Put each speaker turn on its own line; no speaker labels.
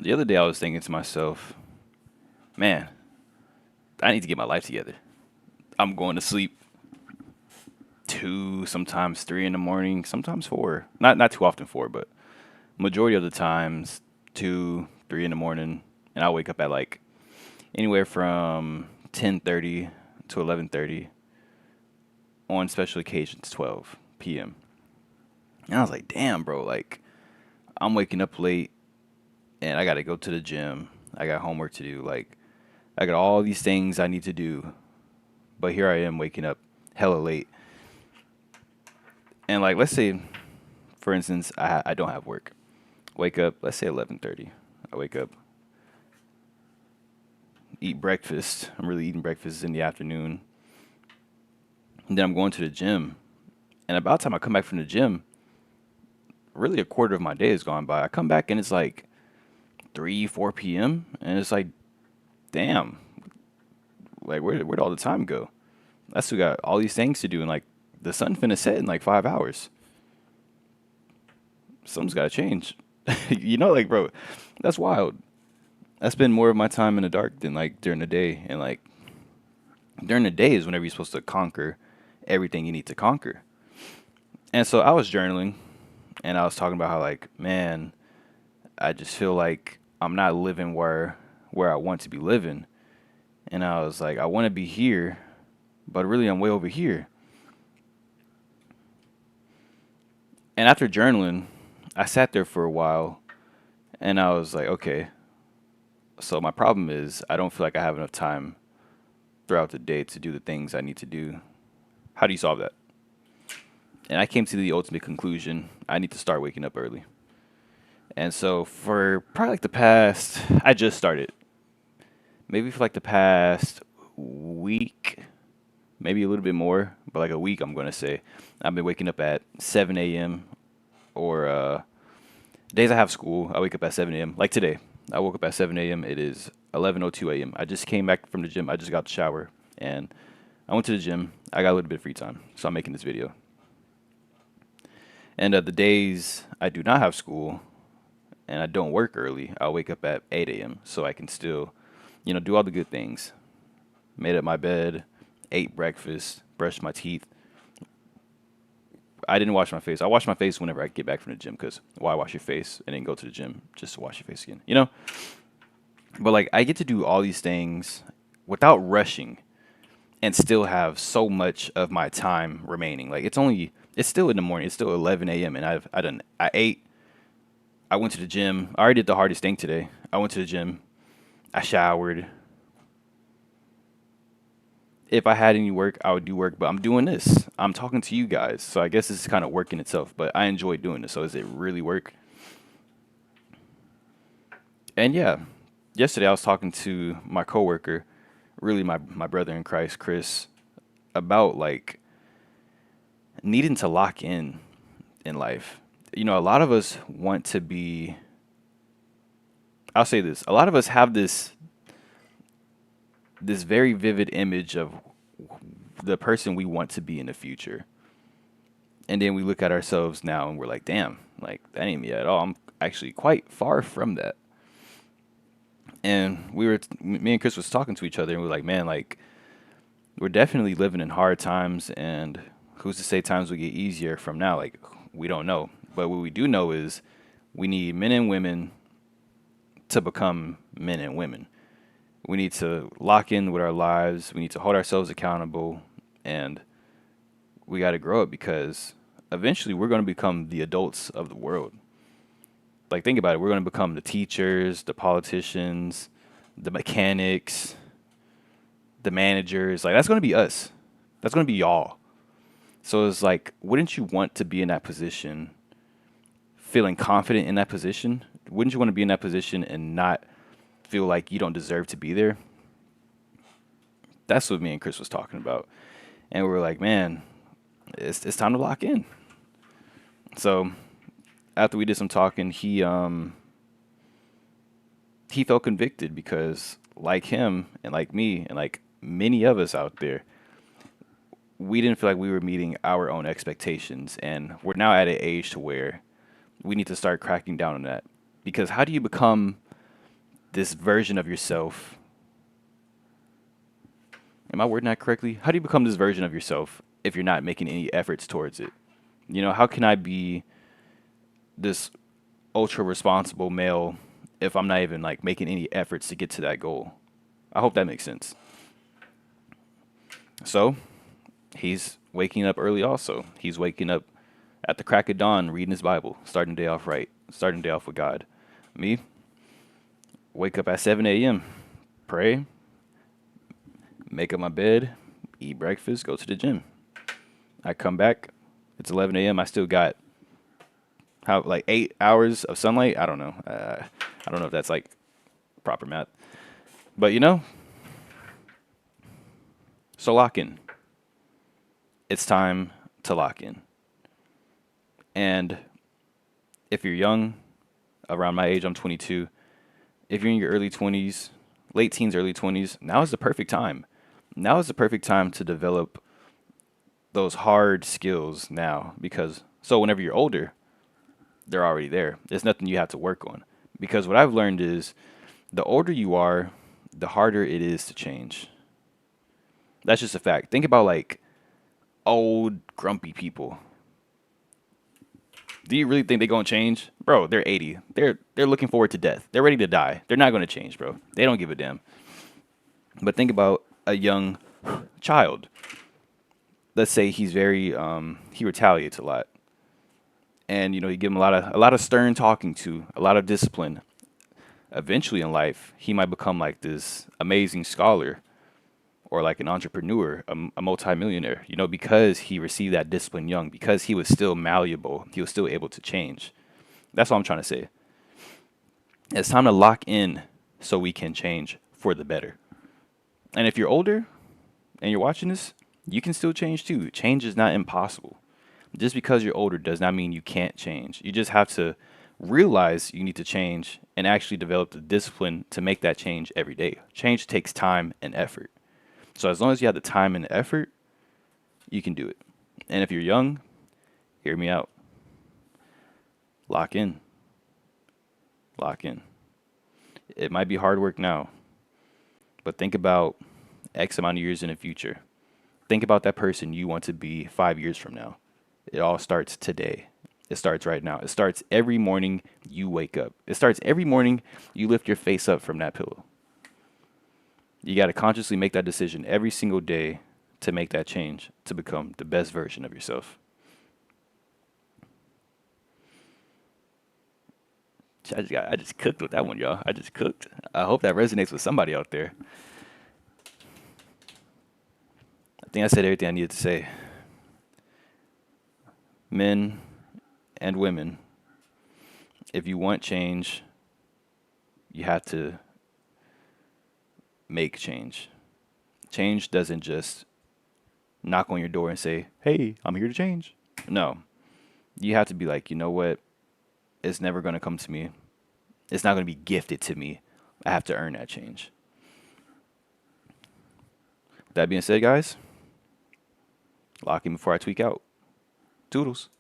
The other day I was thinking to myself, man, I need to get my life together. I'm going to sleep 2, sometimes 3 in the morning, sometimes 4. Not too often 4, but majority of the times 2, 3 in the morning, and I wake up at like anywhere from 10:30 to 11:30, on special occasions 12 p.m. And I was like, damn, bro, like I'm waking up late and I got to go to the gym. I got homework to do. Like I got all these things I need to do, but here I am waking up hella late. And like let's say for instance I don't have work. Wake up, let's say 11:30. I wake up, eat breakfast. I'm really eating breakfast in the afternoon. And then I'm going to the gym. And about the time I come back from the gym, really a quarter of my day has gone by. I come back and it's like 3, 4 p.m. And it's like, damn, like where'd all the time go? I still got all these things to do, and like the sun finna set in like 5 hours. Something's got to change. Like bro, that's wild. I spend more of my time in the dark than like during the day, and like during the day is whenever you're supposed to conquer everything you need to conquer. And so I was journaling, and I was talking about how like, man, I just feel like I'm not living where I want to be living. And I was like, I want to be here, but really I'm way over here. And after journaling, I sat there for a while and I was like, okay, so my problem is I don't feel like I have enough time throughout the day to do the things I need to do. How do you solve that? And I came to the ultimate conclusion I need to start waking up early. And so for probably like the past, I just started. Maybe for like the past week, maybe a little bit more, but like a week, I'm going to say. I've been waking up at 7 a.m. or days I have school, I wake up at 7 a.m. Like today, I woke up at 7 a.m. It is 11:02 a.m. I just came back from the gym. I just got the shower and I went to the gym. I got a little bit of free time, so I'm making this video. And the days I do not have school and I don't work early, I'll wake up at 8 a.m. so I can still, do all the good things. Made up my bed, ate breakfast, brushed my teeth. I didn't wash my face. I wash my face whenever I get back from the gym because why wash your face and then go to the gym just to wash your face again, you know? But like I get to do all these things without rushing and still have so much of my time remaining. Like it's still in the morning. It's still 11 a.m. and I ate. I went to the gym. I already did the hardest thing today. I went to the gym. I showered. If I had any work, I would do work, but I'm doing this. I'm talking to you guys. So I guess this is kind of work in itself, but I enjoy doing this. So is it really work? And yeah, yesterday I was talking to my coworker, really my brother in Christ, Chris, about like needing to lock in life. A lot of us want to be, I'll say this, a lot of us have this very vivid image of the person we want to be in the future. And then we look at ourselves now and we're like, damn, like that ain't me at all. I'm actually quite far from that. And me and Chris was talking to each other and we are like, man, like we're definitely living in hard times, and who's to say times will get easier from now? Like we don't know. But what we do know is we need men and women to become men and women. We need to lock in with our lives. We need to hold ourselves accountable, and we got to grow up because eventually we're going to become the adults of the world. Like think about it, we're going to become the teachers, the politicians, the mechanics, the managers. Like that's going to be us. That's going to be y'all. So it's like, wouldn't you want to be in that position, feeling confident in that position? Wouldn't you want to be in that position and not feel like you don't deserve to be there? That's what me and Chris was talking about. And we were like, man, it's time to lock in. So after we did some talking, he felt convicted because like him and like me and like many of us out there, we didn't feel like we were meeting our own expectations, and we're now at an age to where we need to start cracking down on that. Because how do you become this version of yourself. Am I wording that correctly? How do you become this version of yourself if you're not making any efforts towards it? How can I be this ultra responsible male if I'm not even like making any efforts to get to that goal? I hope that makes sense. So, he's waking up early also. He's waking up at the crack of dawn, reading his Bible, starting the day off right, starting the day off with God. Me, wake up at 7 a.m., pray, make up my bed, eat breakfast, go to the gym. I come back, it's 11 a.m. I still got how like 8 hours of sunlight. I don't know. I don't know if that's like proper math, but so lock in. It's time to lock in. And if you're young, around my age, I'm 22. If you're in your early 20s, late teens, early 20s, now is the perfect time. Now is the perfect time to develop those hard skills now because so whenever you're older, they're already there. There's nothing you have to work on. Because what I've learned is the older you are, the harder it is to change. That's just a fact. Think about like old grumpy people. Do you really think they're gonna change? Bro, they're 80. They're looking forward to death. They're ready to die. They're not gonna change, bro. They don't give a damn. But think about a young child. Let's say he's very he retaliates a lot. And you give him a lot of stern talking to, a lot of discipline. Eventually in life, he might become like this amazing scholar or like an entrepreneur, a multimillionaire, because he received that discipline young, because he was still malleable, he was still able to change. That's what I'm trying to say. It's time to lock in so we can change for the better. And if you're older and you're watching this, you can still change too. Change is not impossible. Just because you're older does not mean you can't change. You just have to realize you need to change and actually develop the discipline to make that change every day. Change takes time and effort. So as long as you have the time and the effort, you can do it. And if you're young, hear me out. Lock in. Lock in. It might be hard work now, but think about X amount of years in the future. Think about that person you want to be 5 years from now. It all starts today. It starts right now. It starts every morning you wake up. It starts every morning you lift your face up from that pillow. You got to consciously make that decision every single day to make that change, to become the best version of yourself. I just cooked with that one, y'all. I just cooked. I hope that resonates with somebody out there. I think I said everything I needed to say. Men and women, if you want change, you have to make change. Change doesn't just knock on your door and say, "Hey, I'm here to change." No. You have to be like, you know what? It's never going to come to me. It's not going to be gifted to me. I have to earn that change. With that being said, guys, lock in before I tweak out. Toodles.